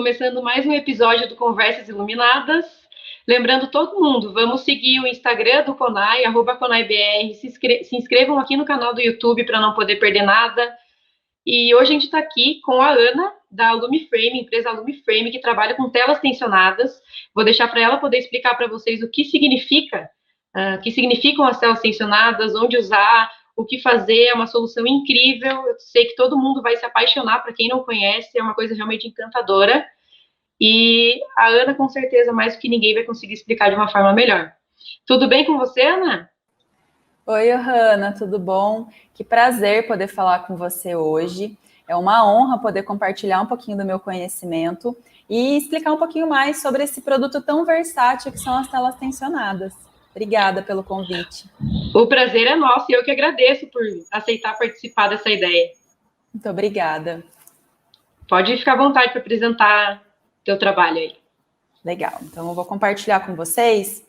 começando mais um episódio do Conversas Iluminadas. Lembrando todo mundo, vamos seguir o Instagram do Conai, @ConaiBR, se inscrevam aqui no canal do YouTube para não poder perder nada. E hoje a gente está aqui com a Ana, da Lumiframe, empresa Lumiframe, que trabalha com telas tensionadas. Vou deixar para ela poder explicar para vocês o que significam as telas tensionadas, onde usar, o que fazer. É uma solução incrível. Eu sei que todo mundo vai se apaixonar. Para quem não conhece, é uma coisa realmente encantadora. E a Ana, com certeza, mais do que ninguém, vai conseguir explicar de uma forma melhor. Tudo bem com você, Ana? Oi, Johanna, tudo bom? Que prazer poder falar com você hoje. É uma honra poder compartilhar um pouquinho do meu conhecimento e explicar um pouquinho mais sobre esse produto tão versátil que são as telas tensionadas. Obrigada pelo convite. O prazer é nosso e eu que agradeço por aceitar participar dessa ideia. Muito obrigada. Pode ficar à vontade para apresentar teu trabalho aí. Legal, então eu vou compartilhar com vocês.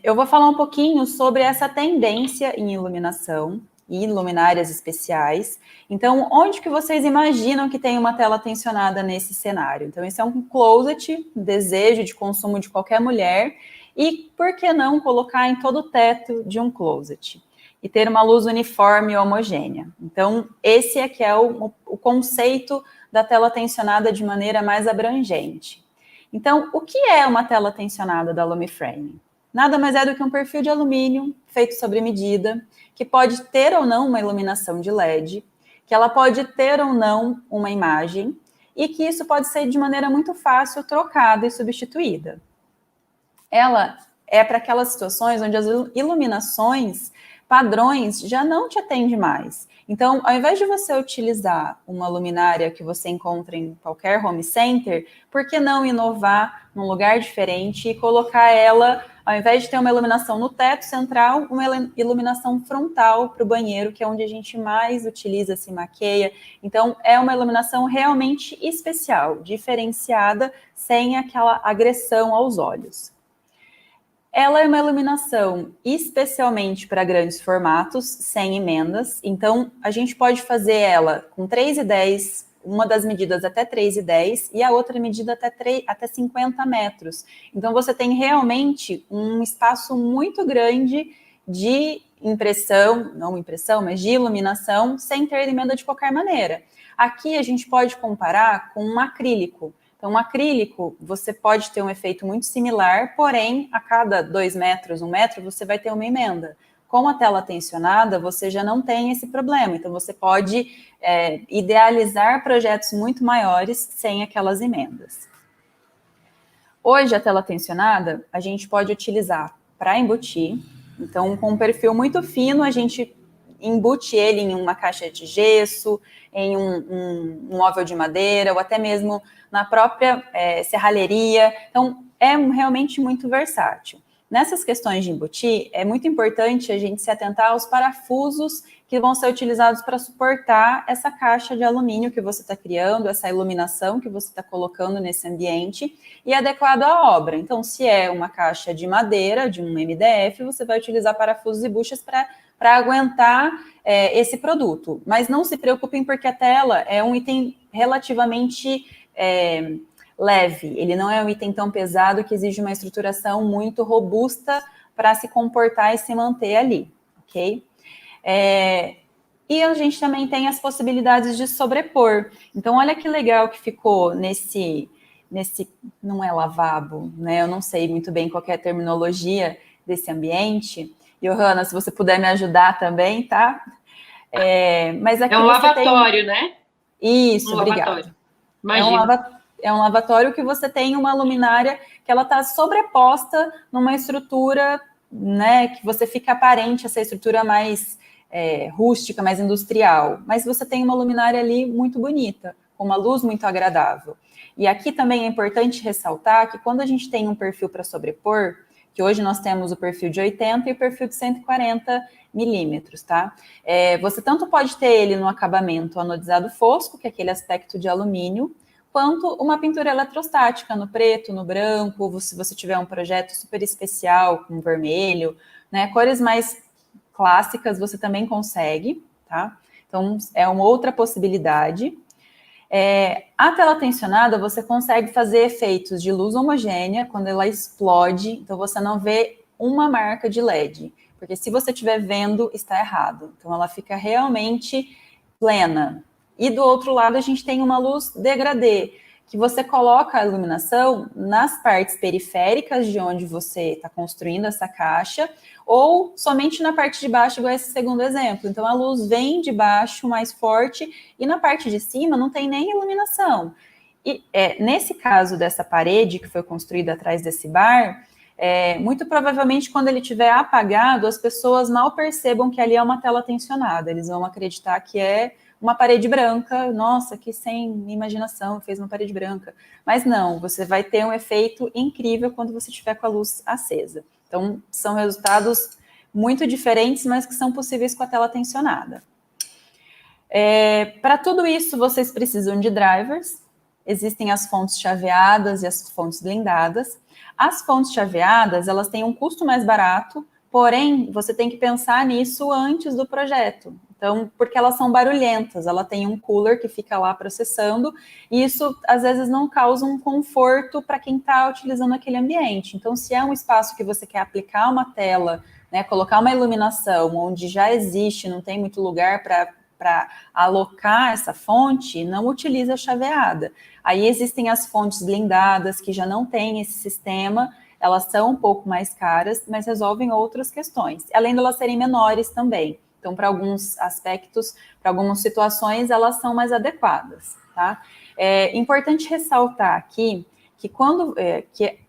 Eu vou falar um pouquinho sobre essa tendência em iluminação e luminárias especiais. Então, onde que vocês imaginam que tem uma tela tensionada nesse cenário? Então, esse é um closet, um desejo de consumo de qualquer mulher. E por que não colocar em todo o teto de um closet? E ter uma luz uniforme e homogênea. Então, esse aqui é o conceito da tela tensionada de maneira mais abrangente. Então, o que é uma tela tensionada da Lumiframe? Nada mais é do que um perfil de alumínio feito sobre medida, que pode ter ou não uma iluminação de LED, que ela pode ter ou não uma imagem, e que isso pode ser de maneira muito fácil trocada e substituída. Ela é para aquelas situações onde as iluminações padrões já não te atendem mais. Então, ao invés de você utilizar uma luminária que você encontra em qualquer home center, por que não inovar num lugar diferente e colocar ela, ao invés de ter uma iluminação no teto central, uma iluminação frontal para o banheiro, que é onde a gente mais utiliza, se maqueia. Então, é uma iluminação realmente especial, diferenciada, sem aquela agressão aos olhos. Ela é uma iluminação especialmente para grandes formatos, sem emendas. Então, a gente pode fazer ela com 3,10, uma das medidas até 3,10 e a outra medida até 50 metros. Então, você tem realmente um espaço muito grande de mas de iluminação, sem ter emenda de qualquer maneira. Aqui a gente pode comparar com um acrílico. Então, um acrílico, você pode ter um efeito muito similar, porém, a cada 2 metros, 1 metro, você vai ter uma emenda. Com a tela tensionada, você já não tem esse problema. Então, você pode idealizar projetos muito maiores sem aquelas emendas. Hoje, a tela tensionada, a gente pode utilizar para embutir. Então, com um perfil muito fino, a gente embute ele em uma caixa de gesso, em um móvel de madeira, ou até mesmo na própria serralheria. Então, é realmente muito versátil. Nessas questões de embutir, é muito importante a gente se atentar aos parafusos que vão ser utilizados para suportar essa caixa de alumínio que você está criando, essa iluminação que você está colocando nesse ambiente, e adequado à obra. Então, se é uma caixa de madeira, de um MDF, você vai utilizar parafusos e buchas para aguentar esse produto. Mas não se preocupem, porque a tela é um item relativamente leve. Ele não é um item tão pesado que exige uma estruturação muito robusta para se comportar e se manter ali, ok? E a gente também tem as possibilidades de sobrepor. Então, olha que legal que ficou nesse não é lavabo, né? Eu não sei muito bem qual é a terminologia desse ambiente. Johanna, se você puder me ajudar também, tá? Mas aqui é um lavatório, tem... né? Isso, obrigada. É um lavatório que você tem uma luminária que ela está sobreposta numa estrutura, né, que você fica aparente, essa estrutura mais rústica, mais industrial. Mas você tem uma luminária ali muito bonita, com uma luz muito agradável. E aqui também é importante ressaltar que quando a gente tem um perfil para sobrepor, que hoje nós temos o perfil de 80 e o perfil de 140 milímetros, tá? Você tanto pode ter ele no acabamento anodizado fosco, que é aquele aspecto de alumínio, quanto uma pintura eletrostática no preto, no branco, se você tiver um projeto super especial, com vermelho, né? Cores mais clássicas você também consegue, tá? Então, é uma outra possibilidade. A tela tensionada, você consegue fazer efeitos de luz homogênea quando ela explode, então você não vê uma marca de LED, porque se você estiver vendo, está errado. Então ela fica realmente plena. E do outro lado a gente tem uma luz degradê, que você coloca a iluminação nas partes periféricas de onde você está construindo essa caixa, ou somente na parte de baixo, igual esse segundo exemplo. Então a luz vem de baixo mais forte, e na parte de cima não tem nem iluminação. E nesse caso dessa parede que foi construída atrás desse bar, muito provavelmente quando ele estiver apagado, as pessoas mal percebam que ali é uma tela tensionada. Eles vão acreditar que é uma parede branca. Nossa, que sem imaginação, fez uma parede branca. Mas não, você vai ter um efeito incrível quando você estiver com a luz acesa. Então, são resultados muito diferentes, mas que são possíveis com a tela tensionada. Para tudo isso, vocês precisam de drivers. Existem as fontes chaveadas e as fontes blindadas. As fontes chaveadas, elas têm um custo mais barato, porém, você tem que pensar nisso antes do projeto. Então, porque elas são barulhentas, ela tem um cooler que fica lá processando, e isso, às vezes, não causa um conforto para quem está utilizando aquele ambiente. Então, se é um espaço que você quer aplicar uma tela, né, colocar uma iluminação onde já existe, não tem muito lugar para alocar essa fonte, não utiliza a chaveada. Aí existem as fontes blindadas, que já não têm esse sistema, elas são um pouco mais caras, mas resolvem outras questões, além de elas serem menores também. Então, para alguns aspectos, para algumas situações, elas são mais adequadas, tá? É importante ressaltar aqui que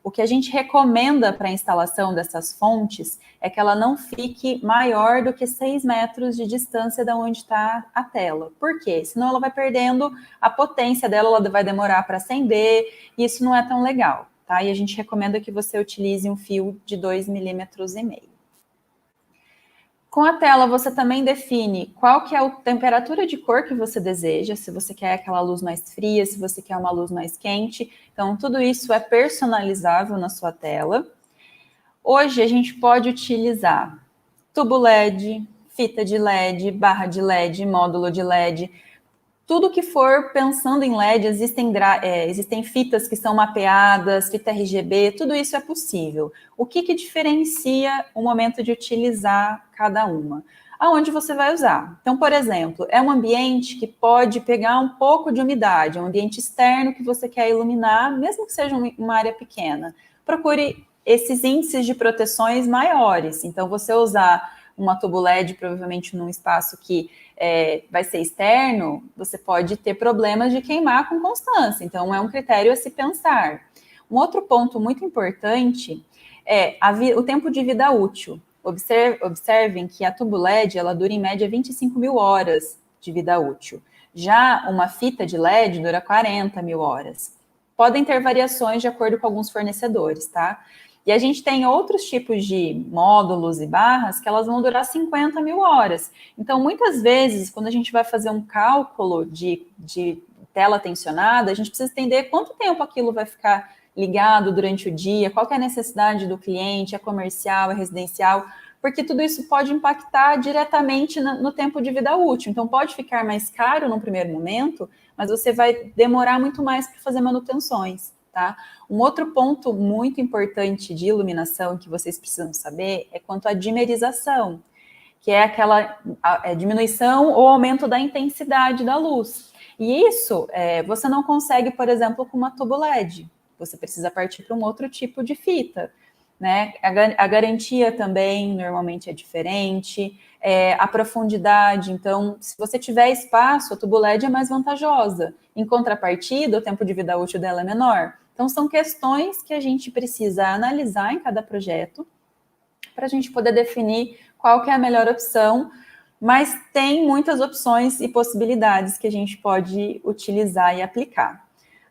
o que a gente recomenda para a instalação dessas fontes é que ela não fique maior do que 6 metros de distância da onde está a tela. Por quê? Senão ela vai perdendo a potência dela, ela vai demorar para acender, e isso não é tão legal, tá? E a gente recomenda que você utilize um fio de 2,5 milímetros. Com a tela, você também define qual que é a temperatura de cor que você deseja, se você quer aquela luz mais fria, se você quer uma luz mais quente. Então, tudo isso é personalizável na sua tela. Hoje, a gente pode utilizar tubo LED, fita de LED, barra de LED, módulo de LED. Tudo que for pensando em LED, existem fitas que são mapeadas, fita RGB, tudo isso é possível. O que diferencia o momento de utilizar cada uma? Aonde você vai usar? Então, por exemplo, é um ambiente que pode pegar um pouco de umidade, é um ambiente externo que você quer iluminar, mesmo que seja uma área pequena. Procure esses índices de proteções maiores. Então, você usar uma tubo LED, provavelmente num espaço que vai ser externo, você pode ter problemas de queimar com constância. Então, é um critério a se pensar. Um outro ponto muito importante é o tempo de vida útil. Observem que a tubo LED, ela dura em média 25.000 horas de vida útil. Já uma fita de LED dura 40.000 horas. Podem ter variações de acordo com alguns fornecedores, tá? E a gente tem outros tipos de módulos e barras que elas vão durar 50.000 horas. Então, muitas vezes, quando a gente vai fazer um cálculo de tela tensionada, a gente precisa entender quanto tempo aquilo vai ficar ligado durante o dia, qual que é a necessidade do cliente, é comercial, é residencial, porque tudo isso pode impactar diretamente no tempo de vida útil. Então, pode ficar mais caro no primeiro momento, mas você vai demorar muito mais para fazer manutenções. Tá? Um outro ponto muito importante de iluminação que vocês precisam saber é quanto à dimerização, que é aquela diminuição ou aumento da intensidade da luz. E isso você não consegue, por exemplo, com uma tubo LED. Você precisa partir para um outro tipo de fita, né? A garantia também normalmente é diferente, a profundidade. Então, se você tiver espaço, a tubo LED é mais vantajosa. Em contrapartida, o tempo de vida útil dela é menor. Então, são questões que a gente precisa analisar em cada projeto para a gente poder definir qual que é a melhor opção, mas tem muitas opções e possibilidades que a gente pode utilizar e aplicar.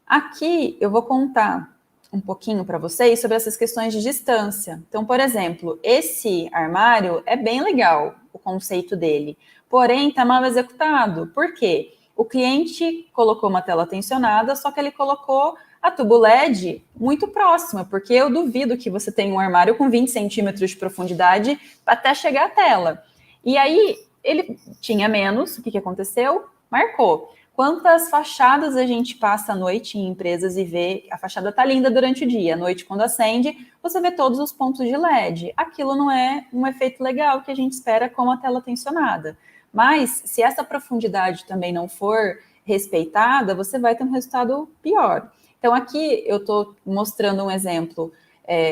Aqui eu vou contar um pouquinho para vocês sobre essas questões de distância. Então, por exemplo, esse armário é bem legal, o conceito dele, porém está mal executado. Por quê? O cliente colocou uma tela tensionada, só que ele colocou a tubo LED muito próxima, porque eu duvido que você tenha um armário com 20 centímetros de profundidade até chegar à tela. E aí, ele tinha menos, o que aconteceu? Marcou. Quantas fachadas a gente passa à noite em empresas e vê a fachada tá linda durante o dia, à noite quando acende, você vê todos os pontos de LED. Aquilo não é um efeito legal que a gente espera com a tela tensionada. Mas se essa profundidade também não for respeitada, você vai ter um resultado pior. Então aqui eu estou mostrando um exemplo,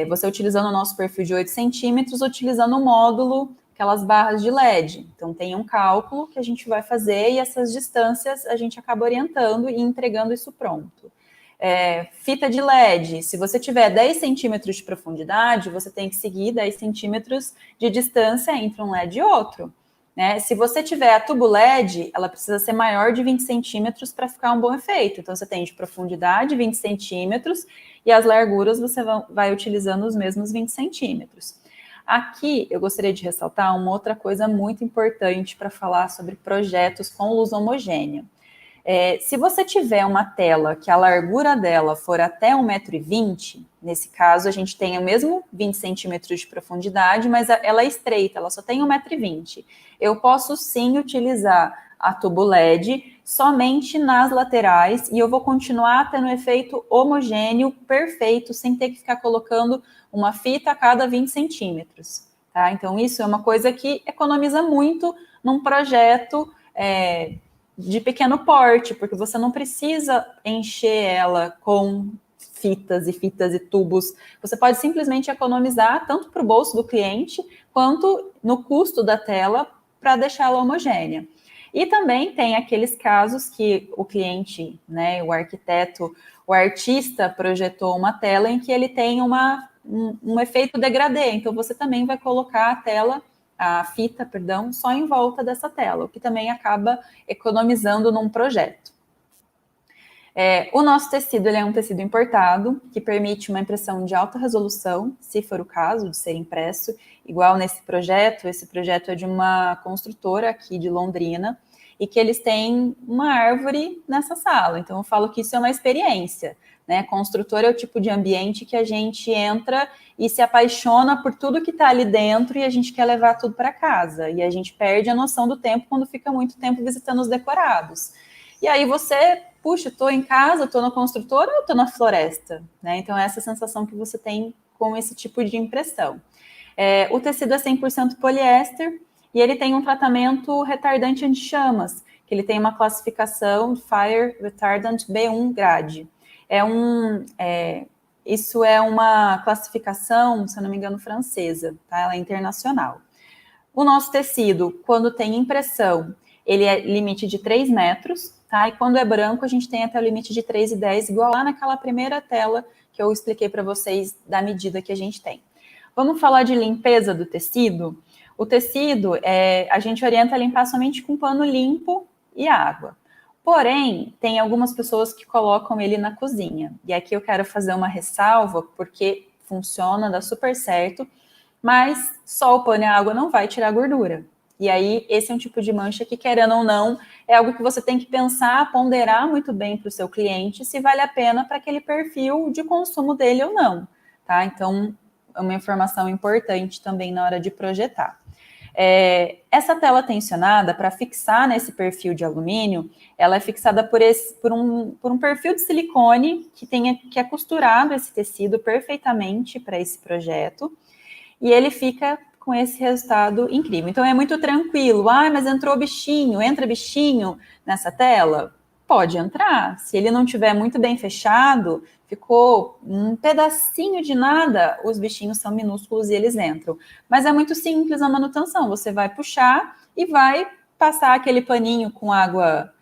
você utilizando o nosso perfil de 8 centímetros, utilizando o módulo, aquelas barras de LED. Então, tem um cálculo que a gente vai fazer e essas distâncias a gente acaba orientando e entregando isso pronto. Fita de LED, se você tiver 10 centímetros de profundidade, você tem que seguir 10 centímetros de distância entre um LED e outro. Né? Se você tiver a tubo LED, ela precisa ser maior de 20 centímetros para ficar um bom efeito. Então, você tem de profundidade 20 centímetros e as larguras você vai utilizando os mesmos 20 centímetros. Aqui, eu gostaria de ressaltar uma outra coisa muito importante para falar sobre projetos com luz homogênea. Se você tiver uma tela que a largura dela for até 1,20 m, nesse caso a gente tem o mesmo 20 centímetros de profundidade, mas ela é estreita, ela só tem 1,20 m. Eu posso sim utilizar a tubo LED somente nas laterais e eu vou continuar tendo um efeito homogêneo perfeito, sem ter que ficar colocando uma fita a cada 20 centímetros. Tá? Então, isso é uma coisa que economiza muito num projeto de pequeno porte, porque você não precisa encher ela com fitas e tubos. Você pode simplesmente economizar tanto para o bolso do cliente, quanto no custo da tela para deixá-la homogênea. E também tem aqueles casos que o cliente, né, o arquiteto, o artista projetou uma tela em que ele tem um efeito degradê. Então, você também vai colocar a fita, só em volta dessa tela, o que também acaba economizando num projeto. O nosso tecido ele é um tecido importado, que permite uma impressão de alta resolução, se for o caso de ser impresso, igual nesse projeto. Esse projeto é de uma construtora aqui de Londrina, e que eles têm uma árvore nessa sala. Então, eu falo que isso é uma experiência, né? Construtor é o tipo de ambiente que a gente entra e se apaixona por tudo que está ali dentro e a gente quer levar tudo para casa. E a gente perde a noção do tempo quando fica muito tempo visitando os decorados. E aí você, puxa, estou em casa, estou na construtora ou estou na floresta? Né? Então, é essa sensação que você tem com esse tipo de impressão. O tecido é 100% poliéster e ele tem um tratamento retardante anti-chamas, que ele tem uma classificação Fire Retardant B1 grade. Isso é uma classificação, se eu não me engano, francesa, tá? Ela é internacional. O nosso tecido, quando tem impressão, ele é limite de 3 metros, tá? E quando é branco, a gente tem até o limite de 3,10, igual lá naquela primeira tela que eu expliquei para vocês da medida que a gente tem. Vamos falar de limpeza do tecido? O tecido, a gente orienta a limpar somente com pano limpo e água. Porém, tem algumas pessoas que colocam ele na cozinha. E aqui eu quero fazer uma ressalva, porque funciona, dá super certo, mas só o pano e a água não vai tirar gordura. E aí, esse é um tipo de mancha que, querendo ou não, é algo que você tem que pensar, ponderar muito bem para o seu cliente, se vale a pena para aquele perfil de consumo dele ou não, tá? Então, é uma informação importante também na hora de projetar. Essa tela tensionada, para fixar nesse perfil de alumínio, ela é fixada por um perfil de silicone que é costurado esse tecido perfeitamente para esse projeto, e ele fica com esse resultado incrível. Então, é muito tranquilo. Mas entra bichinho nessa tela? Pode entrar. Se ele não estiver muito bem fechado, ficou um pedacinho de nada, os bichinhos são minúsculos e eles entram. Mas é muito simples a manutenção. Você vai puxar e vai passar aquele paninho com água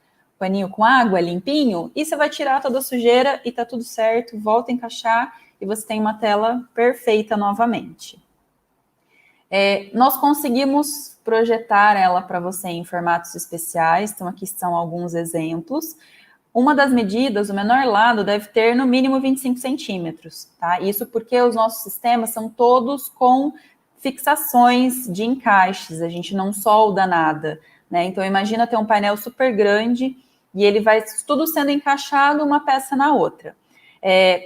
limpinho, e você vai tirar toda a sujeira e tá tudo certo, volta a encaixar e você tem uma tela perfeita novamente. Nós conseguimos projetar ela para você em formatos especiais, então aqui são alguns exemplos. Uma das medidas, o menor lado, deve ter no mínimo 25 centímetros, tá? Isso porque os nossos sistemas são todos com fixações de encaixes, a gente não solda nada, né? Então, imagina ter um painel super grande e ele vai tudo sendo encaixado uma peça na outra.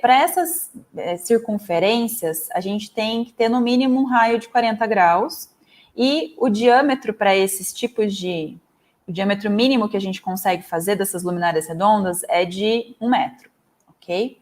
Para essas circunferências, a gente tem que ter no mínimo um raio de 40 graus e o diâmetro para esses tipos de o diâmetro mínimo que a gente consegue fazer dessas luminárias redondas é de 1 metro, ok?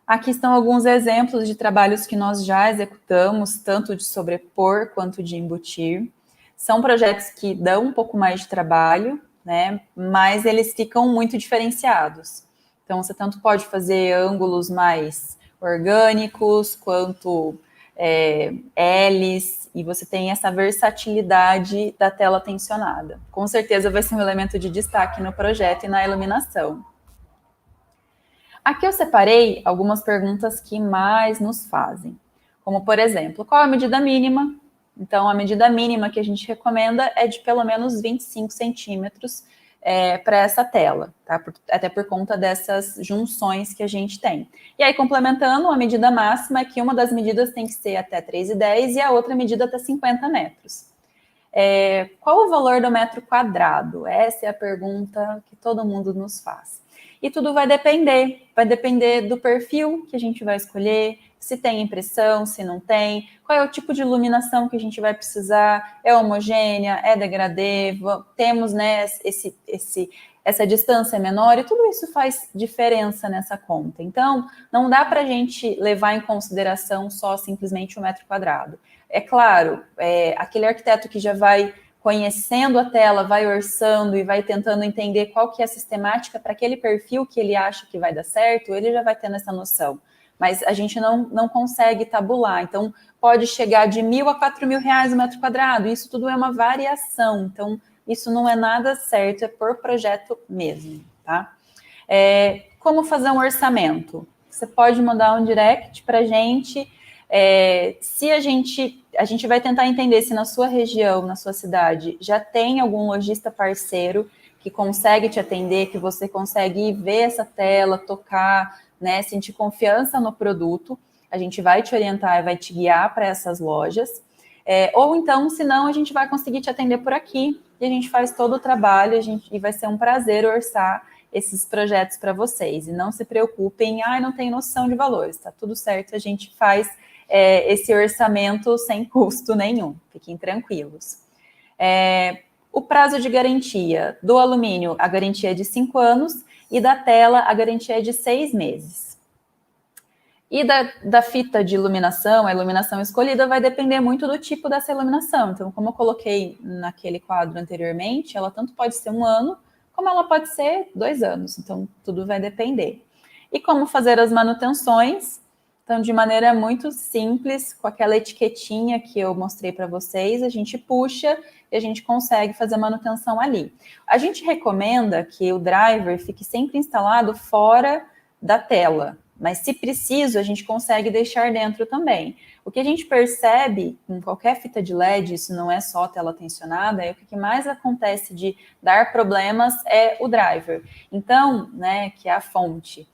Aqui estão alguns exemplos de trabalhos que nós já executamos, tanto de sobrepor quanto de embutir. São projetos que dão um pouco mais de trabalho, né, mas eles ficam muito diferenciados. Então, você tanto pode fazer ângulos mais orgânicos, quanto Ls, e você tem essa versatilidade da tela tensionada. Com certeza vai ser um elemento de destaque no projeto e na iluminação. Aqui eu separei algumas perguntas que mais nos fazem, como, por exemplo, qual a medida mínima? Então, a medida mínima que a gente recomenda é de pelo menos 25 centímetros para essa tela, tá? Até por conta dessas junções que a gente tem. E aí, complementando, a medida máxima é que uma das medidas tem que ser até 3,10 e a outra medida até 50 metros. Qual o valor do metro quadrado? Essa é a pergunta que todo mundo nos faz. E tudo vai depender do perfil que a gente vai escolher, se tem impressão, se não tem, qual é o tipo de iluminação que a gente vai precisar, é homogênea, é degradê, temos, né, essa distância menor, e tudo isso faz diferença nessa conta. Então, não dá para a gente levar em consideração só simplesmente o metro quadrado. É claro, aquele arquiteto que já vai conhecendo a tela, vai orçando e vai tentando entender qual que é a sistemática para aquele perfil que ele acha que vai dar certo, ele já vai tendo essa noção. Mas a gente não consegue tabular. Então, pode chegar de R$1.000 a R$4.000 o metro quadrado. Isso tudo é uma variação. Então, isso não é nada certo, é por projeto mesmo, tá? Como fazer um orçamento? Você pode mandar um direct para a gente. Se a gente vai tentar entender se na sua região, na sua cidade, já tem algum lojista parceiro que consegue te atender, que você consegue ver essa tela, tocar, né, sentir confiança no produto. A gente vai te orientar e vai te guiar para essas lojas. Ou então, se não, a gente vai conseguir te atender por aqui e a gente faz todo o trabalho e vai ser um prazer orçar esses projetos para vocês. E não se preocupem, não tem noção de valores, tá tudo certo, a gente faz esse orçamento sem custo nenhum, fiquem tranquilos. O prazo de garantia do alumínio, a garantia é de 5 anos, e da tela, a garantia é de 6 meses. E da fita de iluminação, a iluminação escolhida vai depender muito do tipo dessa iluminação. Então, como eu coloquei naquele quadro anteriormente, ela tanto pode ser 1 ano, como ela pode ser 2 anos. Então, tudo vai depender. E como fazer as manutenções? Então, de maneira muito simples, com aquela etiquetinha que eu mostrei para vocês, a gente puxa e a gente consegue fazer a manutenção ali. A gente recomenda que o driver fique sempre instalado fora da tela, mas se preciso, a gente consegue deixar dentro também. O que a gente percebe com qualquer fita de LED, isso não é só tela tensionada, o que mais acontece de dar problemas é o driver. Então, né, que é a fonte.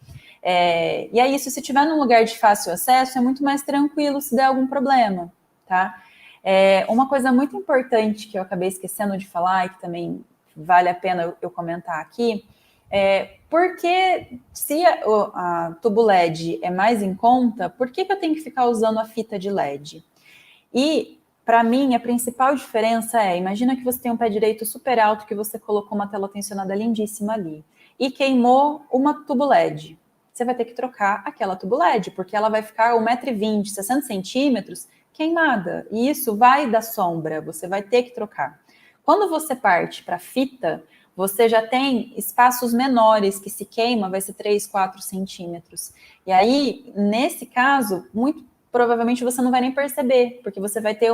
E é isso, se estiver num lugar de fácil acesso, é muito mais tranquilo se der algum problema, tá? Uma coisa muito importante que eu acabei esquecendo de falar e que também vale a pena eu comentar aqui, porque se a tubo LED é mais em conta, por que eu tenho que ficar usando a fita de LED? E, para mim, a principal diferença imagina que você tem um pé direito super alto, que você colocou uma tela tensionada lindíssima ali, e queimou uma tubo LED. você vai ter que trocar aquela tubo LED, porque ela vai ficar 1,20 m, 60 centímetros queimada. E isso vai dar sombra, você vai ter que trocar. Quando você parte para fita, você já tem espaços menores que se queima, vai ser 3, 4 centímetros. E aí, nesse caso, muito provavelmente você não vai nem perceber, porque você vai ter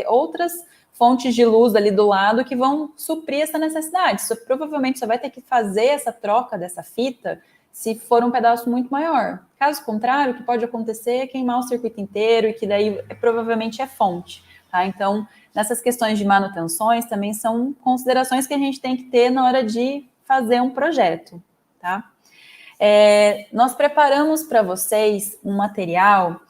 outras fontes de luz ali do lado que vão suprir essa necessidade. Você provavelmente só vai ter que fazer essa troca dessa fita se for um pedaço muito maior. Caso contrário, o que pode acontecer é queimar o circuito inteiro e que daí provavelmente é fonte. Tá? Então, nessas questões de manutenções também são considerações que a gente tem que ter na hora de fazer um projeto. Tá? Nós preparamos para vocês um material,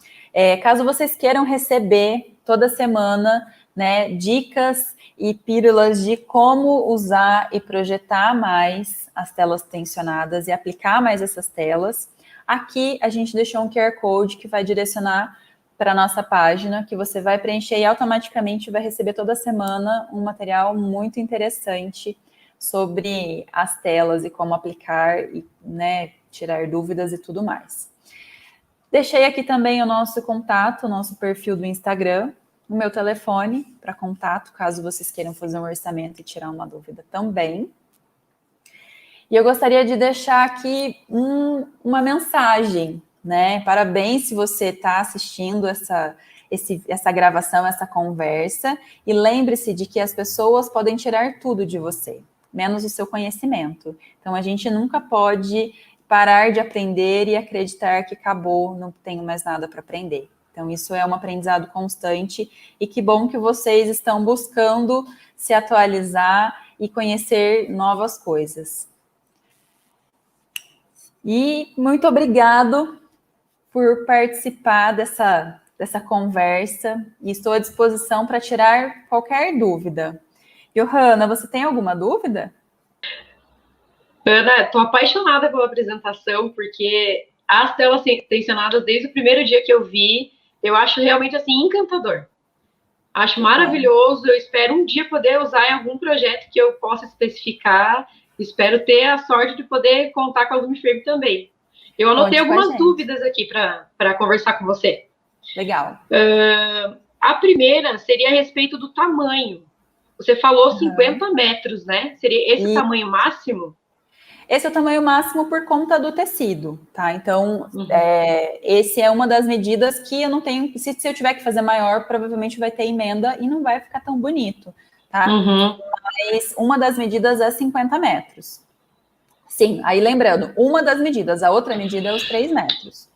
caso vocês queiram receber toda semana, né, dicas e pílulas de como usar e projetar mais as telas tensionadas e aplicar mais essas telas. Aqui a gente deixou um QR Code que vai direcionar para a nossa página, que você vai preencher e automaticamente vai receber toda semana um material muito interessante sobre as telas e como aplicar e, né, tirar dúvidas e tudo mais. Deixei aqui também o nosso contato, o nosso perfil do Instagram, o meu telefone para contato, caso vocês queiram fazer um orçamento e tirar uma dúvida também. E eu gostaria de deixar aqui uma mensagem, né? Parabéns se você está assistindo essa gravação, essa conversa, e lembre-se de que as pessoas podem tirar tudo de você, menos o seu conhecimento. Então, a gente nunca pode parar de aprender e acreditar que acabou, não tenho mais nada para aprender. Então, isso é um aprendizado constante e que bom que vocês estão buscando se atualizar e conhecer novas coisas. E muito obrigado por participar dessa conversa e estou à disposição para tirar qualquer dúvida. Johanna, você tem alguma dúvida? Ana, estou apaixonada pela apresentação, porque as telas tensionadas, desde o primeiro dia que eu vi, eu acho realmente assim encantador. Acho maravilhoso. Eu espero um dia poder usar em algum projeto que eu possa especificar. Espero ter a sorte de poder contar com algum firme também. Eu anotei algumas dúvidas aqui para conversar com você. Legal. A primeira seria a respeito do tamanho. Você falou 50 metros, né? Seria esse o tamanho máximo? Esse é o tamanho máximo por conta do tecido, tá? Então, esse é uma das medidas que eu não tenho... Se eu tiver que fazer maior, provavelmente vai ter emenda e não vai ficar tão bonito, tá? Mas uma das medidas é 50 metros. Sim, aí lembrando, uma das medidas, a outra medida é os 3 metros.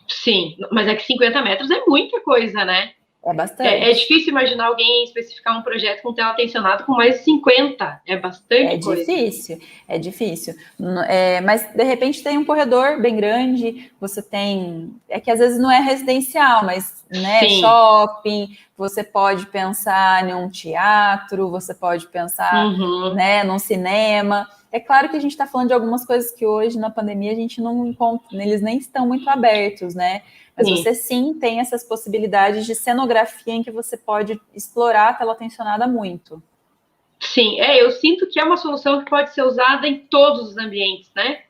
Sim, mas é que 50 metros é muita coisa, né? É bastante. É difícil imaginar alguém especificar um projeto com tela tensionada com mais de 50. É bastante coisa. É difícil. Mas, de repente, tem um corredor bem grande, você tem... É que às vezes não é residencial, mas, né, shopping, você pode pensar em um teatro, você pode pensar, né, num cinema. É claro que a gente está falando de algumas coisas que hoje, na pandemia, a gente não encontra, eles nem estão muito abertos, né? Mas você sim tem essas possibilidades de cenografia em que você pode explorar a tela tensionada muito. Sim, eu sinto que é uma solução que pode ser usada em todos os ambientes, né?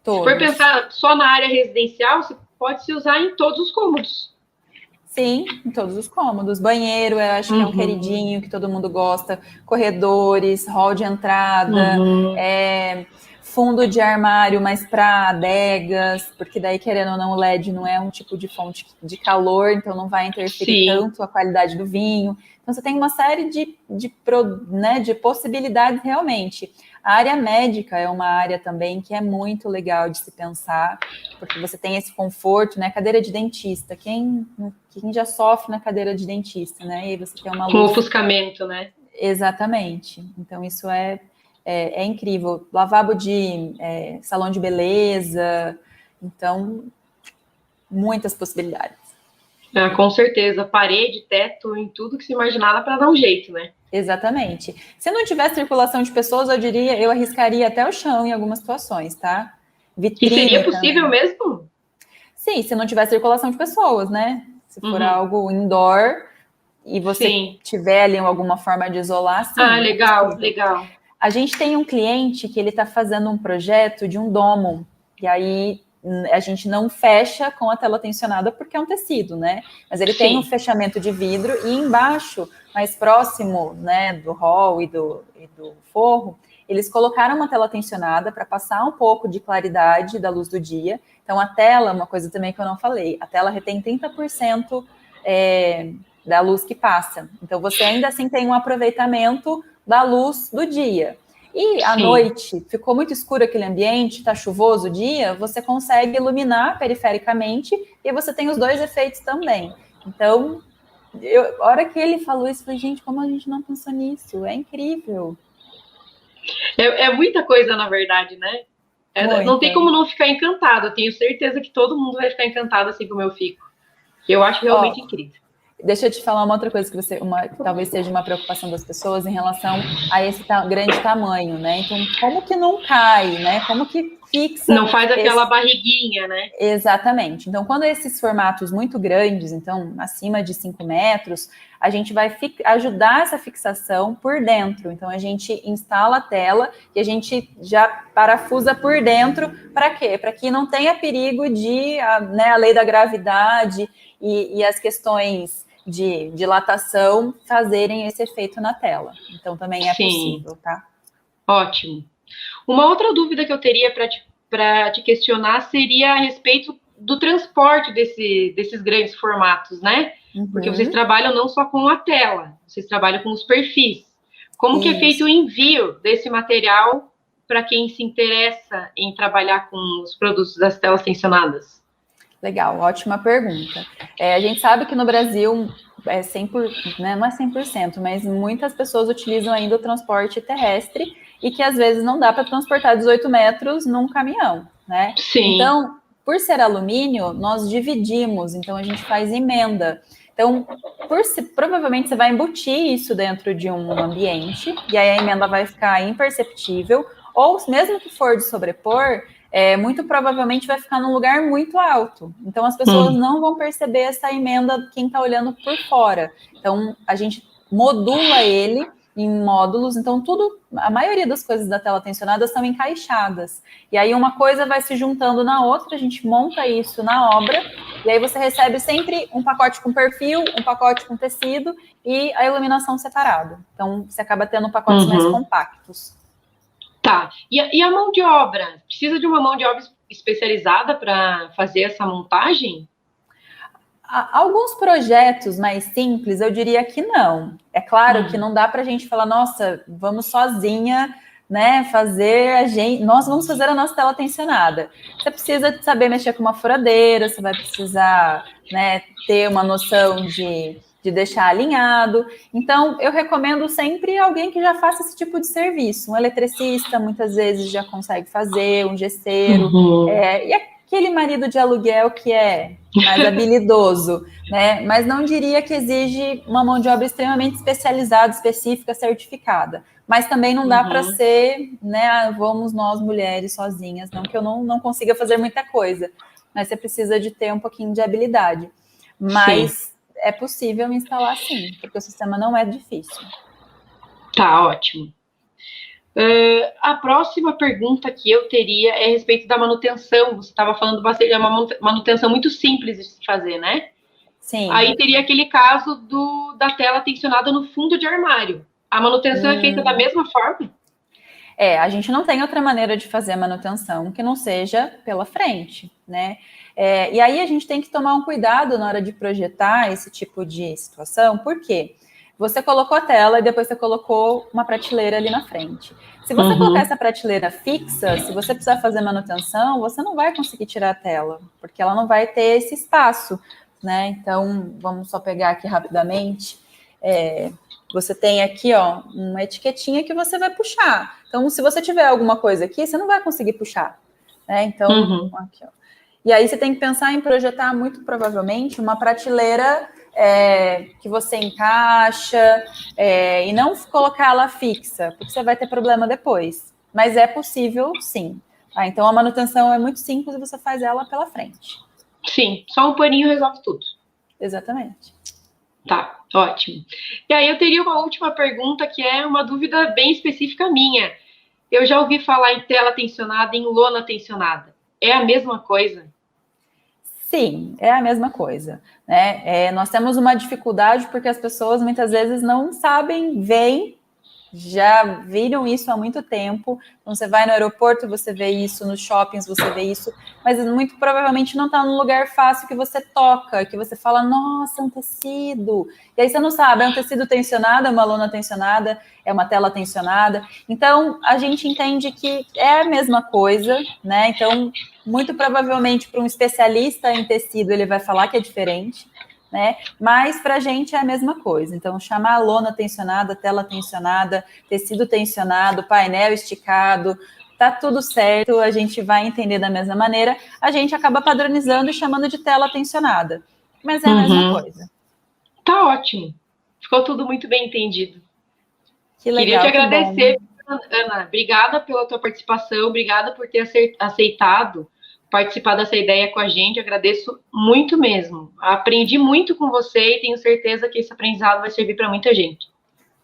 Todos. Se for pensar só na área residencial, você pode se usar em todos os cômodos. Sim, em todos os cômodos. Banheiro, eu acho que é um queridinho que todo mundo gosta. Corredores, hall de entrada, fundo de armário, mas para adegas, porque daí, querendo ou não, o LED não é um tipo de fonte de calor, então não vai interferir tanto a qualidade do vinho. Então, você tem uma série de possibilidades realmente. A área médica é uma área também que é muito legal de se pensar, porque você tem esse conforto, né? Cadeira de dentista, quem já sofre na cadeira de dentista, né? E aí você tem uma luz... Com ofuscamento, né? Exatamente. Então, isso é incrível. Lavabo de salão de beleza. Então, muitas possibilidades. Com certeza. Parede, teto, em tudo que se imaginar para dar um jeito, né? Exatamente. Se não tivesse circulação de pessoas, eu arriscaria até o chão em algumas situações, tá? Vitrine. E seria possível também. Mesmo? Sim, se não tiver circulação de pessoas, né? Se for algo indoor e você tiver ali alguma forma de isolar, sim. Legal. A gente tem um cliente que ele está fazendo um projeto de um domo, e aí a gente não fecha com a tela tensionada porque é um tecido, né? Mas ele tem um fechamento de vidro e embaixo, mais próximo, né, do hall e do forro, eles colocaram uma tela tensionada para passar um pouco de claridade da luz do dia. Então, a tela, uma coisa também que eu não falei, a tela retém 30% da luz que passa. Então, você ainda assim tem um aproveitamento da luz do dia. E à noite, ficou muito escuro aquele ambiente, está chuvoso o dia, você consegue iluminar perifericamente e você tem os dois efeitos também. Então, a hora que ele falou isso, eu falei, gente, como a gente não pensou nisso? É incrível. É muita coisa, na verdade, né? Não tem como não ficar encantado. Eu tenho certeza que todo mundo vai ficar encantado assim como eu fico. Eu acho realmente incrível. Deixa eu te falar uma outra coisa que talvez seja uma preocupação das pessoas em relação a esse grande tamanho, né? Então, como que não cai, né? Como que fixa... Não faz aquela barriguinha, né? Exatamente. Então, quando esses formatos muito grandes, então, acima de 5 metros, a gente vai ajudar essa fixação por dentro. Então, a gente instala a tela e a gente já parafusa por dentro. Para quê? Para que não tenha perigo de, né, a lei da gravidade e as questões de dilatação fazerem esse efeito na tela. Então, também é possível, tá? Ótimo. Uma outra dúvida que eu teria para te questionar seria a respeito do transporte desses grandes formatos, né? Porque vocês trabalham não só com a tela, vocês trabalham com os perfis. Como que é feito o envio desse material para quem se interessa em trabalhar com os produtos das telas tensionadas? Legal, ótima pergunta. A gente sabe que no Brasil, né, não é 100%, mas muitas pessoas utilizam ainda o transporte terrestre e que às vezes não dá para transportar 18 metros num caminhão, né? Sim. Então, por ser alumínio, nós dividimos, então a gente faz emenda. Então, provavelmente você vai embutir isso dentro de um ambiente, e aí a emenda vai ficar imperceptível, ou mesmo que for de sobrepor, muito provavelmente vai ficar num lugar muito alto. Então, as pessoas não vão perceber essa emenda quem está olhando por fora. Então, a gente modula ele em módulos. Então, a maioria das coisas da tela tensionada são encaixadas. E aí, uma coisa vai se juntando na outra, a gente monta isso na obra, e aí você recebe sempre um pacote com perfil, um pacote com tecido e a iluminação separada. Então, você acaba tendo pacotes mais compactos. Tá. E a mão de obra? Precisa de uma mão de obra especializada para fazer essa montagem? Alguns projetos mais simples, eu diria que não. É claro que não dá para a gente falar, nossa, vamos sozinha, né, nós vamos fazer a nossa tela tensionada. Você precisa saber mexer com uma furadeira, você vai precisar, né, ter uma noção de deixar alinhado. Então, eu recomendo sempre alguém que já faça esse tipo de serviço. Um eletricista, muitas vezes, já consegue fazer, um gesseiro. E aquele marido de aluguel que é mais habilidoso, né? Mas não diria que exige uma mão de obra extremamente especializada, específica, certificada. Mas também não dá para ser, né, vamos nós mulheres sozinhas, não que eu não consiga fazer muita coisa. Mas você precisa de ter um pouquinho de habilidade. Mas é possível instalar sim, porque o sistema não é difícil. Tá, ótimo. A próxima pergunta que eu teria é a respeito da manutenção. Você estava falando bastante, é uma manutenção muito simples de se fazer, né? Sim. Aí teria aquele caso da tela tensionada no fundo de armário. A manutenção é feita da mesma forma? A gente não tem outra maneira de fazer a manutenção que não seja pela frente, né? E aí a gente tem que tomar um cuidado na hora de projetar esse tipo de situação, por quê? Você colocou a tela e depois você colocou uma prateleira ali na frente. Se você colocar essa prateleira fixa, se você precisar fazer manutenção, você não vai conseguir tirar a tela, porque ela não vai ter esse espaço, né? Então, vamos só pegar aqui rapidamente. Você tem aqui, ó, uma etiquetinha que você vai puxar. Então, se você tiver alguma coisa aqui, você não vai conseguir puxar, né? Então, aqui, ó. E aí você tem que pensar em projetar, muito provavelmente, uma prateleira que você encaixa e não colocar ela fixa, porque você vai ter problema depois. Mas é possível, sim. Tá? Então, a manutenção é muito simples e você faz ela pela frente. Sim, só um paninho resolve tudo. Exatamente. Tá, ótimo. E aí eu teria uma última pergunta, que é uma dúvida bem específica minha. Eu já ouvi falar em tela tensionada e em lona tensionada. é a mesma coisa? Sim, é a mesma coisa, né? Nós temos uma dificuldade porque as pessoas muitas vezes não sabem, veem, já viram isso há muito tempo. Então, você vai no aeroporto, você vê isso, nos shoppings você vê isso, mas muito provavelmente não está num lugar fácil que você toca, que você fala, nossa, é um tecido. E aí você não sabe, é um tecido tensionado, é uma lona tensionada, é uma tela tensionada. Então, a gente entende que é a mesma coisa, né? Então, muito provavelmente para um especialista em tecido, ele vai falar que é diferente, né? Mas para a gente é a mesma coisa. Então, chamar a lona tensionada, tela tensionada, tecido tensionado, painel esticado, tá tudo certo, a gente vai entender da mesma maneira, a gente acaba padronizando e chamando de tela tensionada. Mas é a mesma coisa. Tá ótimo. Ficou tudo muito bem entendido. Que Queria te legal, que agradecer, bom. Ana. Obrigada pela tua participação, obrigada por ter aceitado participar dessa ideia com a gente. Agradeço muito mesmo. Aprendi muito com você e tenho certeza que esse aprendizado vai servir para muita gente.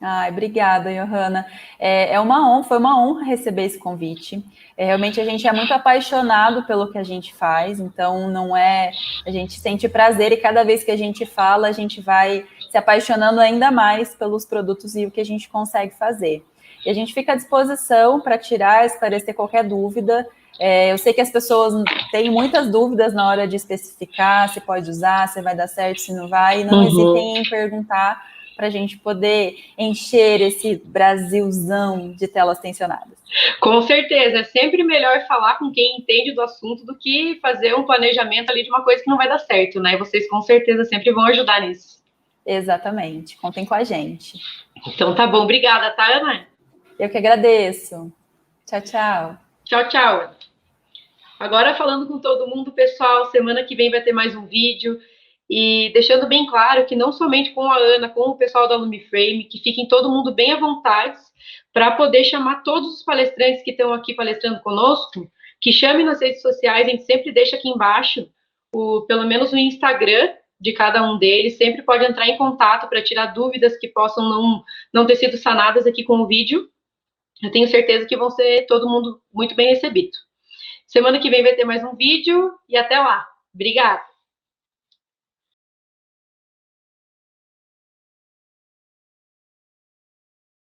Ai, obrigada, Johanna. É uma honra, foi uma honra receber esse convite. Realmente a gente é muito apaixonado pelo que a gente faz, então não é. A gente sente prazer e cada vez que a gente fala, a gente vai se apaixonando ainda mais pelos produtos e o que a gente consegue fazer. E a gente fica à disposição para tirar, esclarecer qualquer dúvida. Eu sei que as pessoas têm muitas dúvidas na hora de especificar se pode usar, se vai dar certo, se não vai, e não hesitem em perguntar para a gente poder encher esse Brasilzão de telas tensionadas. Com certeza, é sempre melhor falar com quem entende do assunto do que fazer um planejamento ali de uma coisa que não vai dar certo, né? E vocês com certeza sempre vão ajudar nisso. Exatamente, contem com a gente. Então tá bom, obrigada, tá, Ana? Eu que agradeço. Tchau, tchau. Tchau, tchau. Agora falando com todo mundo, pessoal, semana que vem vai ter mais um vídeo. E deixando bem claro que não somente com a Ana, com o pessoal da Lumiframe, que fiquem todo mundo bem à vontade para poder chamar todos os palestrantes que estão aqui palestrando conosco, que chamem nas redes sociais, a gente sempre deixa aqui embaixo, pelo menos o Instagram de cada um deles, sempre pode entrar em contato para tirar dúvidas que possam não ter sido sanadas aqui com o vídeo. Eu tenho certeza que vão ser todo mundo muito bem recebido. Semana que vem vai ter mais um vídeo e até lá. Obrigada!